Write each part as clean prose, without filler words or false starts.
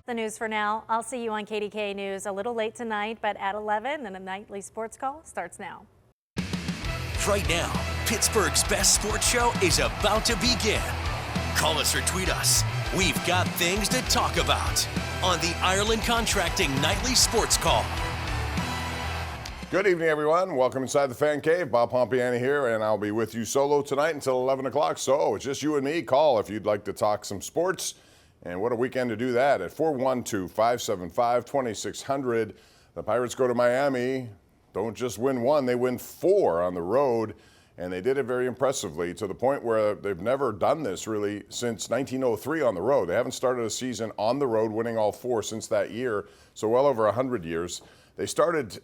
The news for now. I'll see you on KDKA News a little late tonight, but at 11, and a nightly sports call starts now. Right now, Pittsburgh's best sports show is about to begin. Call us or tweet us. We've got things to talk about on the Ireland Contracting Nightly Sports Call. Good evening, everyone. Welcome inside the Fan Cave. Bob Pompeani here, and I'll be with you solo tonight until 11 o'clock. So it's just you and me. Call if you'd like to talk some sports. And what a weekend to do that at 412-575-2600. The Pirates go to Miami. Don't just win one, they win 4 on the road. And they did it very impressively to the point where they've never done this really since 1903 on the road. They haven't started a season on the road winning all 4 since that year, so well over 100 years. They started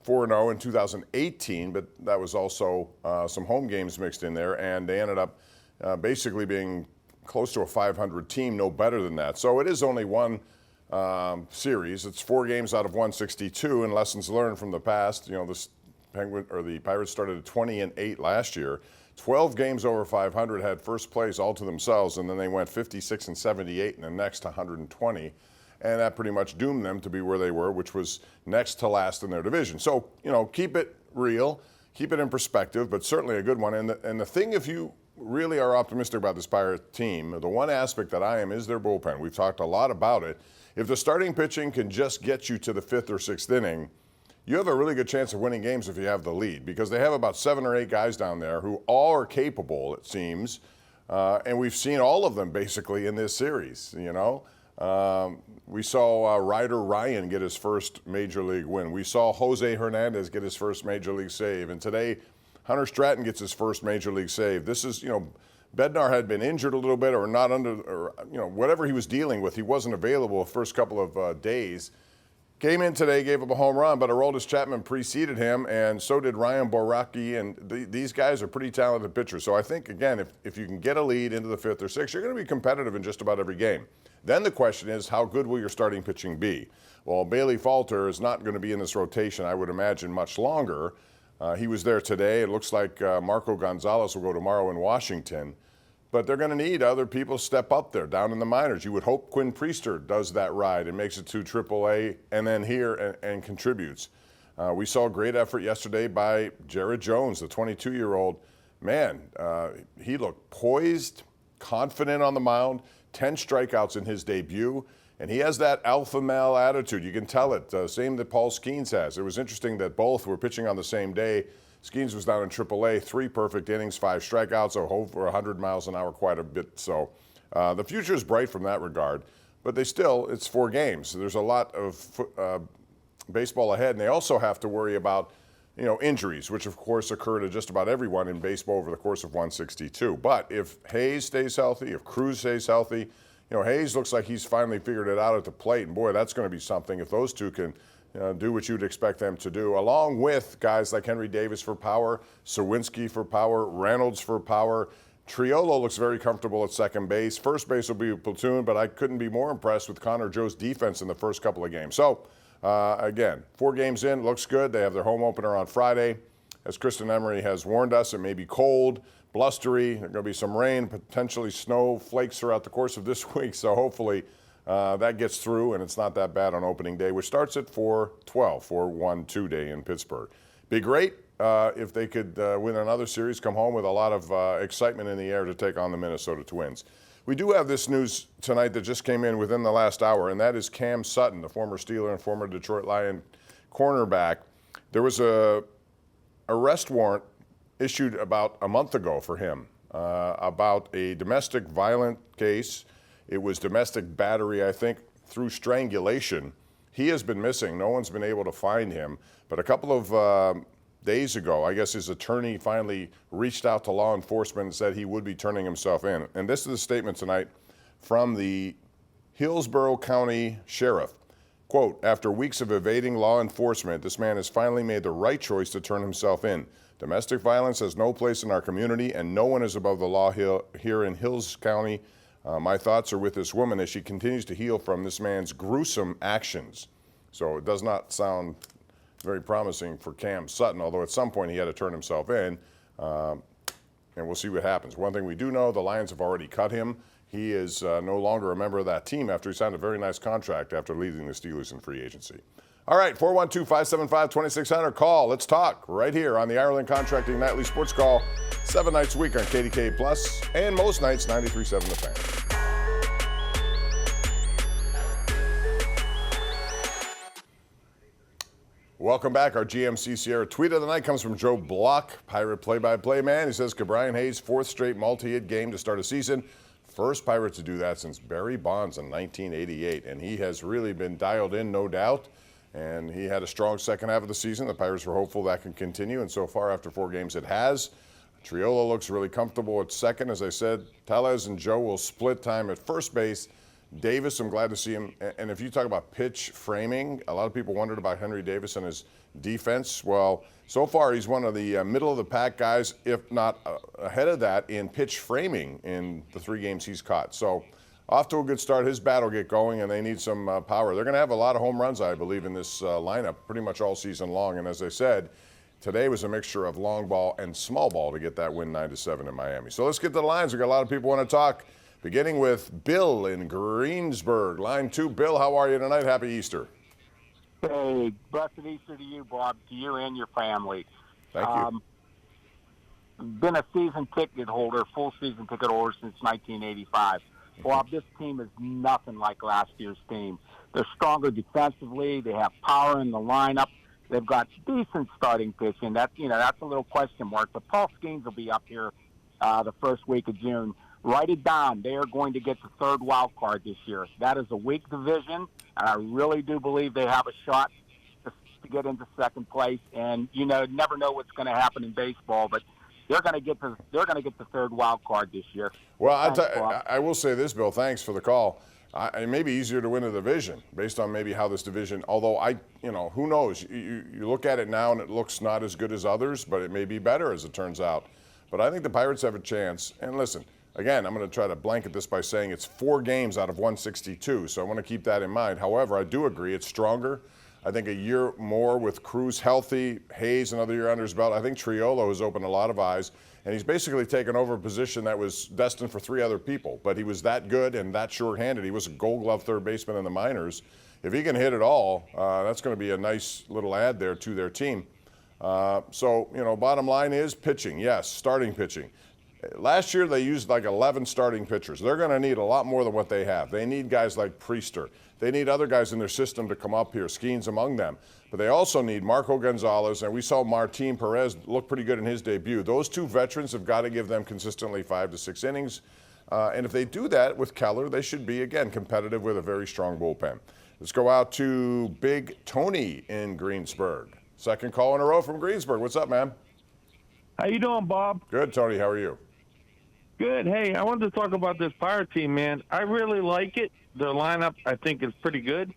4-0 in 2018, but that was also some home games mixed in there, and they ended up basically being close to a 500 team, no better than that. So it is only one series. It's 4 games out of 162, and lessons learned from the past. You know, the Pirates started at 20-8 last year. 12 games over 500, had first place all to themselves, and then they went 56-78 in the next 120. And that pretty much doomed them to be where they were, which was next to last in their division. So, you know, keep it real, keep it in perspective, but certainly a good one. And the thing, if you really are optimistic about this Pirate team, the one aspect that I am is their bullpen. We've talked a lot about it. If the starting pitching can just get you to the 5th or 6th inning, you have a really good chance of winning games if you have the lead, because they have about 7 or 8 guys down there who all are capable, it seems, and we've seen all of them basically in this series, you know. We saw Ryder Ryan get his first major league win. We saw Jose Hernandez get his first major league save. And today, Hunter Stratton gets his first major league save. This is, you know, Bednar had been injured a little bit or not under, or, you know, whatever he was dealing with. He wasn't available the first couple of days. Came in today, gave up a home run, but Aroldis Chapman preceded him, and so did Ryan Boracchi, and these guys are pretty talented pitchers. So I think, again, if you can get a lead into the 5th or 6th, you're going to be competitive in just about every game. Then the question is, how good will your starting pitching be? Well, Bailey Falter is not going to be in this rotation, I would imagine, much longer. He was there today. It looks like Marco Gonzalez will go tomorrow in Washington. But they're going to need other people to step up there down in the minors. You would hope Quinn Priester does that ride and makes it to AAA and then here and contributes. We saw a great effort yesterday by Jared Jones, the 22-year-old. Man, he looked poised, confident on the mound, 10 strikeouts in his debut. And he has that alpha male attitude. You can tell it. Same that Paul Skeens has. It was interesting that both were pitching on the same day. Skeens was down in AAA, 3 perfect innings, 5 strikeouts, over 100 miles an hour, quite a bit. So the future is bright from that regard. But it's 4 games. There's a lot of baseball ahead, and they also have to worry about, you know, injuries, which of course occur to just about everyone in baseball over the course of 162. But if Hayes stays healthy, if Cruz stays healthy, you know, Hayes looks like he's finally figured it out at the plate, and boy, that's going to be something if those two can do what you'd expect them to do, along with guys like Henry Davis for power, Sawinski for power, Reynolds for power. Triolo looks very comfortable at second base. First base will be a platoon, but I couldn't be more impressed with Connor Joe's defense in the first couple of games. So, again, 4 games in, looks good. They have their home opener on Friday. As Kristen Emery has warned us, it may be cold, blustery. There's going to be some rain, potentially snow flakes throughout the course of this week. So hopefully that gets through and it's not that bad on opening day, which starts at 4/12, 4/1/2 day in Pittsburgh. Be great if they could win another series, come home with a lot of excitement in the air to take on the Minnesota Twins. We do have this news tonight that just came in within the last hour, and that is Cam Sutton, the former Steeler and former Detroit Lion cornerback. There was a arrest warrant issued about a month ago for him about a domestic violent case. It was domestic battery, I think, through strangulation. He has been missing. No one's been able to find him. But a couple of days ago, I guess his attorney finally reached out to law enforcement and said he would be turning himself in. And this is a statement tonight from the Hillsborough County Sheriff. Quote, after weeks of evading law enforcement, this man has finally made the right choice to turn himself in. Domestic violence has no place in our community, and no one is above the law here in Hills County. My thoughts are with this woman as she continues to heal from this man's gruesome actions. So it does not sound very promising for Cam Sutton, although at some point he had to turn himself in, and we'll see what happens. One thing we do know, the Lions have already cut him. he is no longer a member of that team after he signed a very nice contract after leading the Steelers in free agency. All right, 412-575-2600. Call. Let's talk right here on the Ireland Contracting Nightly Sports Call, 7 nights a week on KDKA Plus, and most nights 93.7 The Fan. Welcome back. Our GMC Sierra tweet of the night comes from Joe Block, Pirate play-by-play man. He says, Brian Hayes' fourth straight multi-hit game to start a season. First Pirate to do that since Barry Bonds in 1988, and he has really been dialed in, no doubt. And he had a strong second half of the season. The Pirates were hopeful that can continue, and so far after 4 games it has. Triolo looks really comfortable at second. As I said, Tellez and Joe will split time at first base. Davis, I'm glad to see him. And if you talk about pitch framing, a lot of people wondered about Henry Davis and his defense. Well, so far he's one of the middle-of-the-pack guys, if not ahead of that, in pitch framing in the 3 games he's caught. So off to a good start. His bat will get going, and they need some power. They're going to have a lot of home runs, I believe, in this lineup pretty much all season long. And as I said, today was a mixture of long ball and small ball to get that win 9-7 in Miami. So let's get to the lines. We've got a lot of people want to talk, beginning with Bill in Greensburg. Line 2. Bill, how are you tonight? Happy Easter. Hey, blessed Easter to you, Bob, to you and your family. Thank you. Been a season ticket holder, full season ticket holder since 1985. Bob, this team is nothing like last year's team. They're stronger defensively. They have power in the lineup. They've got decent starting pitching. That's a little question mark. But Paul Skeens will be up here the first week of June. Write it down. They are going to get the 3rd wild card this year. That is a weak division, and I really do believe they have a shot to get into second place. And never know what's going to happen in baseball, but they're going to get the 3rd wild card this year. Well, I will say this, Bill. Thanks for the call. It may be easier to win a division based on maybe how this division. Although who knows? You look at it now and it looks not as good as others, but it may be better as it turns out. But I think the Pirates have a chance. And listen, again, I'm going to try to blanket this by saying it's 4 games out of 162, so I want to keep that in mind. However, I do agree it's stronger. I think a year more with Cruz healthy, Hayes another year under his belt. I think Triolo has opened a lot of eyes, and he's basically taken over a position that was destined for 3 other people. But he was that good and that short-handed. He was a Gold Glove third baseman in the minors. If he can hit it all, that's going to be a nice little add there to their team. Bottom line is pitching. Yes, starting pitching. Last year they used like 11 starting pitchers. They're going to need a lot more than what they have. They need guys like Priester. They need other guys in their system to come up here, Skeens among them. But they also need Marco Gonzalez, and we saw Martin Perez look pretty good in his debut. Those 2 veterans have got to give them consistently 5 to 6 innings. And if they do that with Keller, they should be, again, competitive with a very strong bullpen. Let's go out to Big Tony in Greensburg. Second call in a row from Greensburg. What's up, man? How you doing, Bob? Good, Tony. How are you? Good. Hey, I wanted to talk about this Pirate team, man. I really like it. Their lineup, I think, is pretty good.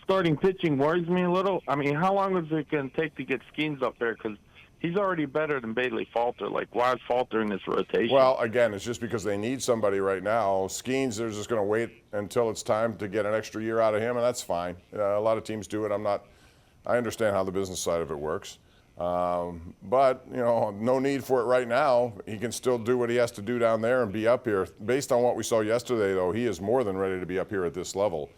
Starting pitching worries me a little. I mean, how long is it going to take to get Skeens up there? Because he's already better than Bailey Falter. Like, why is Falter in this rotation? Well, again, it's just because they need somebody right now. Skeens, they're just going to wait until it's time to get an extra year out of him, and that's fine. A lot of teams do it. I understand how the business side of it works. But, no need for it right now. He can still do what he has to do down there and be up here. Based on what we saw yesterday, though, he is more than ready to be up here at this level.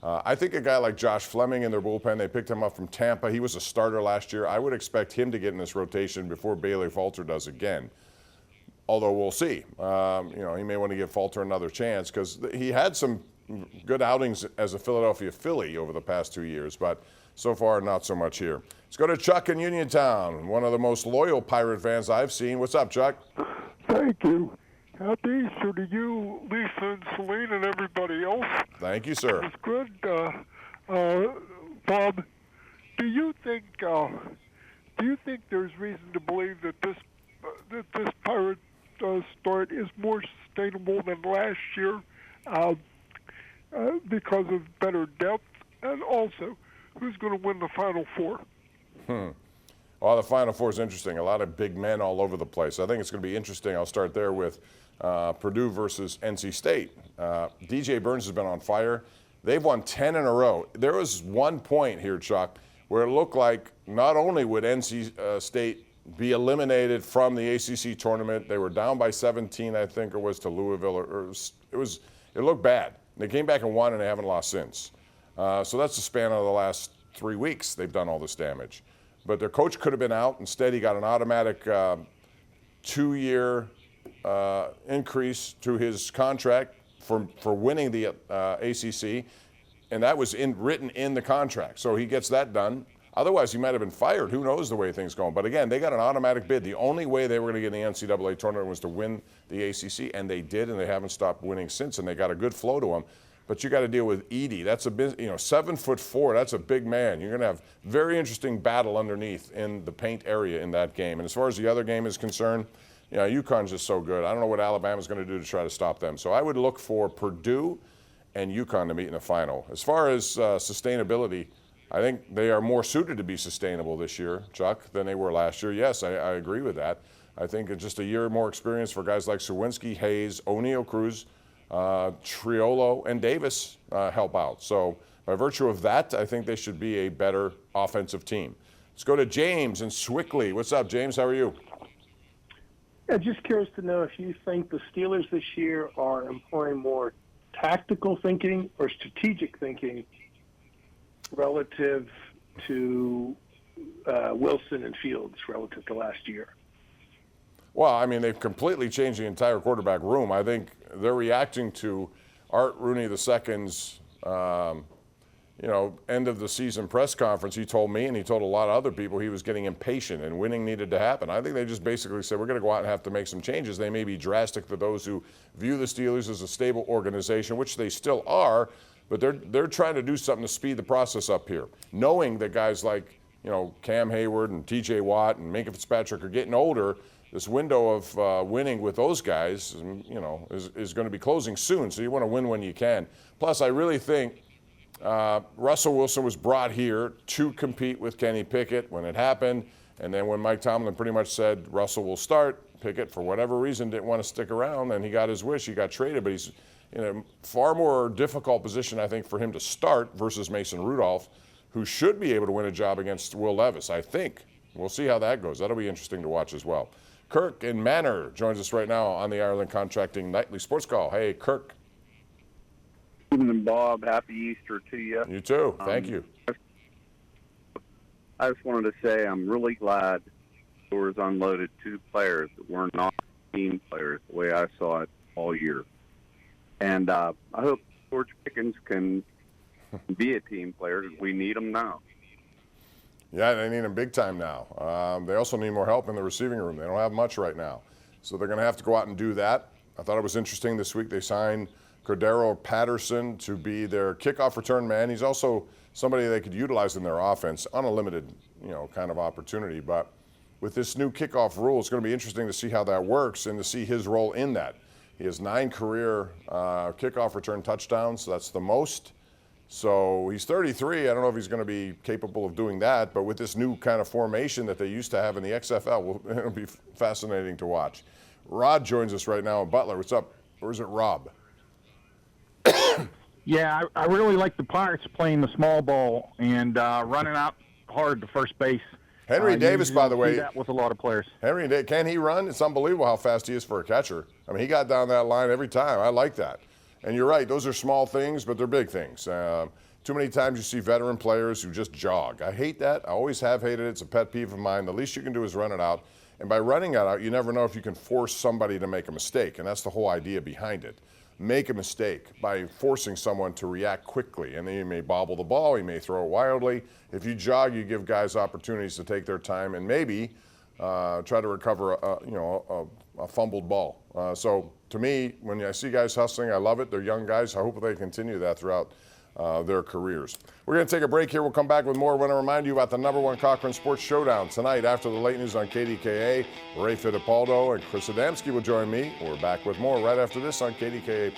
I think a guy like Josh Fleming in their bullpen, they picked him up from Tampa. He was a starter last year. I would expect him to get in this rotation before Bailey Falter does again. Although we'll see. He may want to give Falter another chance because he had some good outings as a Philadelphia Philly over the past 2 years, but so far not so much here. Let's go to Chuck in Uniontown, one of the most loyal Pirate fans I've seen. What's up, Chuck? Thank you. Happy Easter to you, Lisa and Celine, and everybody else. Thank you, sir. It's good. Bob, do you think there's reason to believe that this Pirate start is more sustainable than last year because of better depth, and also who's going to win the Final Four? Well, the Final Four is interesting. A lot of big men all over the place. I think it's going to be interesting. I'll start there with Purdue versus NC State. DJ Burns has been on fire. They've won 10 in a row. There was one point here, Chuck, where it looked like not only would NC State be eliminated from the ACC tournament. They were down by 17, I think it was, to Louisville. It looked bad. They came back and won, and they haven't lost since. So that's the span of the last 3 weeks they've done all this damage. But their coach could have been out. Instead, he got an automatic 2-year increase to his contract for winning the ACC, and that was written in the contract. So he gets that done. Otherwise, he might have been fired. Who knows the way things going? But again, they got an automatic bid. The only way they were going to get in the NCAA tournament was to win the ACC, and they did, and they haven't stopped winning since. And they got a good flow to them. But you got to deal with Edey. That's 7'4". That's a big man. You're going to have very interesting battle underneath in the paint area in that game. And as far as the other game is concerned, UConn's just so good. I don't know what Alabama's going to do to try to stop them. So I would look for Purdue and UConn to meet in the final. As far as sustainability, I think they are more suited to be sustainable this year, Chuck, than they were last year. Yes, I agree with that. I think it's just a year more experience for guys like Sawinski, Hayes, O'Neal Cruz, Triolo, and Davis help out. So by virtue of that, I think they should be a better offensive team. Let's go to James in Swickley. What's up, James? How are you? Yeah, just curious to know if you think the Steelers this year are employing more tactical thinking or strategic thinking relative to Wilson and Fields relative to last year. Well, I mean, they've completely changed the entire quarterback room. I think they're reacting to Art Rooney II's, end of the season press conference. He told me, and he told a lot of other people, he was getting impatient and winning needed to happen. I think they just basically said, we're going to go out and have to make some changes. They may be drastic for those who view the Steelers as a stable organization, which they still are, but they're trying to do something to speed the process up here, knowing that guys like, Cam Hayward and TJ Watt and Minkah Fitzpatrick are getting older. This window of winning with those guys, is going to be closing soon. So you want to win when you can. Plus, I really think Russell Wilson was brought here to compete with Kenny Pickett when it happened. And then when Mike Tomlin pretty much said Russell will start, Pickett, for whatever reason, didn't want to stick around, and he got his wish. He got traded, but he's in a far more difficult position, I think, for him to start versus Mason Rudolph, who should be able to win a job against Will Levis, I think. We'll see how that goes. That'll be interesting to watch as well. Kirk in Manor joins us right now on the Ireland Contracting Nightly Sports Call. Hey, Kirk. Good evening, Bob. Happy Easter to you. You too. Thank you. I just wanted to say I'm really glad Steelers unloaded 2 players that were not team players the way I saw it all year. And I hope George Pickens can be a team player because we need him now. Yeah, they need him big time now. They also need more help in the receiving room. They don't have much right now. So they're going to have to go out and do that. I thought it was interesting this week they signed Cordero Patterson to be their kickoff return man. He's also somebody they could utilize in their offense on a limited, kind of opportunity. But with this new kickoff rule, it's going to be interesting to see how that works and to see his role in that. He has 9 career kickoff return touchdowns. So that's the most. So he's 33. I don't know if he's going to be capable of doing that, but with this new kind of formation that they used to have in the XFL, it'll be fascinating to watch. Rod joins us right now in Butler. What's up? Or is it Rob? Yeah, I really like the Pirates playing the small ball and running out hard to first base. Henry Davis, by the way, that with a lot of players. Henry, can he run? It's unbelievable how fast he is for a catcher. I mean, he got down that line every time. I like that. And you're right, those are small things, but they're big things. Too many times you see veteran players who just jog. I hate that. I always have hated it. It's a pet peeve of mine. The least you can do is run it out. And by running it out, you never know if you can force somebody to make a mistake. And that's the whole idea behind it. Make a mistake by forcing someone to react quickly. And then you may bobble the ball. You may throw it wildly. If you jog, you give guys opportunities to take their time and maybe try to recover a fumbled ball. So to me, when I see guys hustling, I love it. They're young guys. I hope they continue that throughout their careers. We're going to take a break here. We'll come back with more. I want to remind you about the #1 Cochran Sports Showdown tonight after the late news on KDKA. Ray Fittipaldo and Chris Adamski will join me. We're back with more right after this on KDKA+.